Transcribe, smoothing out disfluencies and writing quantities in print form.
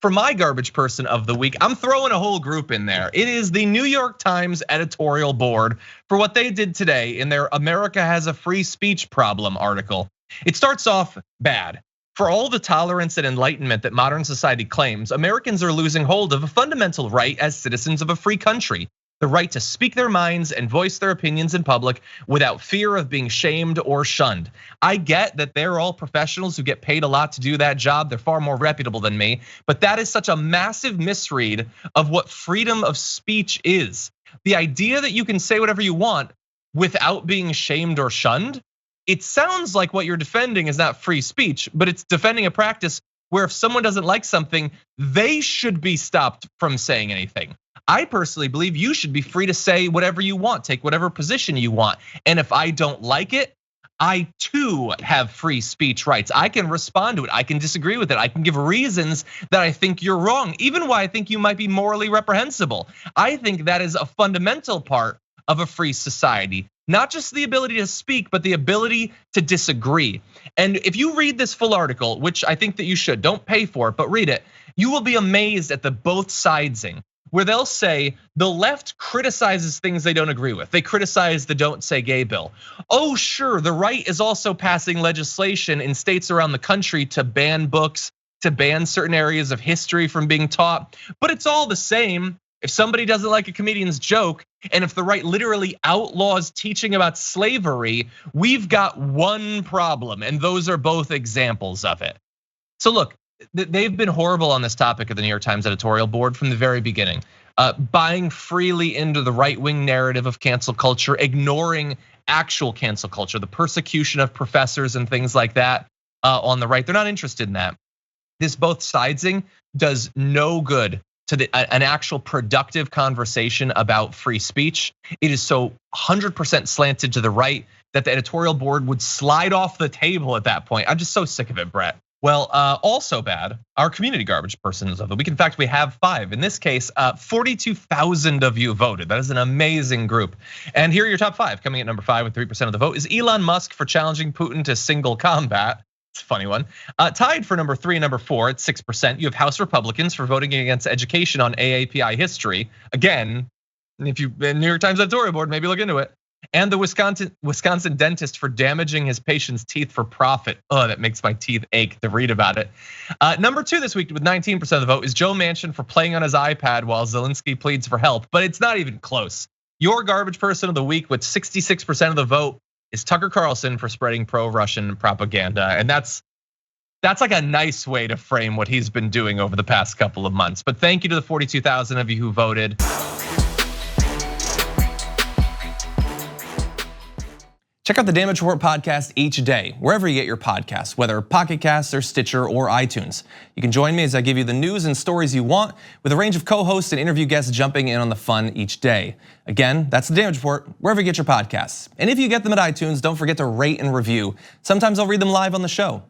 for my garbage person of the week, I'm throwing a whole group in there. It is the New York Times Editorial Board for what they did today in their America Has a Free Speech Problem article. It starts off bad. For all the tolerance and enlightenment that modern society claims, Americans are losing hold of a fundamental right as citizens of a free country. The right to speak their minds and voice their opinions in public without fear of being shamed or shunned. I get that they're all professionals who get paid a lot to do that job. They're far more reputable than me, but that is such a massive misread of what freedom of speech is. The idea that you can say whatever you want without being shamed or shunned, it sounds like what you're defending is not free speech, but it's defending a practice where if someone doesn't like something, they should be stopped from saying anything. I personally believe you should be free to say whatever you want, take whatever position you want. And if I don't like it, I too have free speech rights. I can respond to it, I can disagree with it, I can give reasons that I think you're wrong, even why I think you might be morally reprehensible. I think that is a fundamental part of a free society. Not just the ability to speak, but the ability to disagree. And if you read this full article, which I think that you should, don't pay for it, but read it, you will be amazed at the both sidesing, where they'll say the left criticizes things they don't agree with. They criticize the Don't Say Gay bill. Oh, sure, the right is also passing legislation in states around the country to ban books, to ban certain areas of history from being taught, but it's all the same. If somebody doesn't like a comedian's joke, and if the right literally outlaws teaching about slavery, we've got one problem, and those are both examples of it. So look, they've been horrible on this topic at the New York Times editorial board from the very beginning, buying freely into the right-wing narrative of cancel culture, ignoring actual cancel culture, the persecution of professors and things like that on the right. They're not interested in that. This both sidesing does no good to an actual productive conversation about free speech. It is so 100% slanted to the right that the editorial board would slide off the table at that point. I'm just so sick of it, Brett. Well, also bad, our community garbage persons of the week. In fact, we have 5. In this case, 42,000 of you voted. That is an amazing group. And here are your top 5. Coming at number 5 with 3% of the vote is Elon Musk for challenging Putin to single combat. It's a funny one. Tied for number 3 and number 4 at 6%. You have House Republicans for voting against education on AAPI history. Again, if you New York Times editorial board, maybe look into it. And the Wisconsin dentist for damaging his patient's teeth for profit. Oh, that makes my teeth ache to read about it. Number 2 this week with 19% of the vote is Joe Manchin for playing on his iPad while Zelensky pleads for help, but it's not even close. Your garbage person of the week with 66% of the vote is Tucker Carlson for spreading pro-Russian propaganda. And that's like a nice way to frame what he's been doing over the past couple of months. But thank you to the 42,000 of you who voted. Check out the Damage Report podcast each day, wherever you get your podcasts, whether Pocket Casts or Stitcher or iTunes. You can join me as I give you the news and stories you want, with a range of co-hosts and interview guests jumping in on the fun each day. Again, that's the Damage Report, wherever you get your podcasts. And if you get them at iTunes, don't forget to rate and review. Sometimes I'll read them live on the show.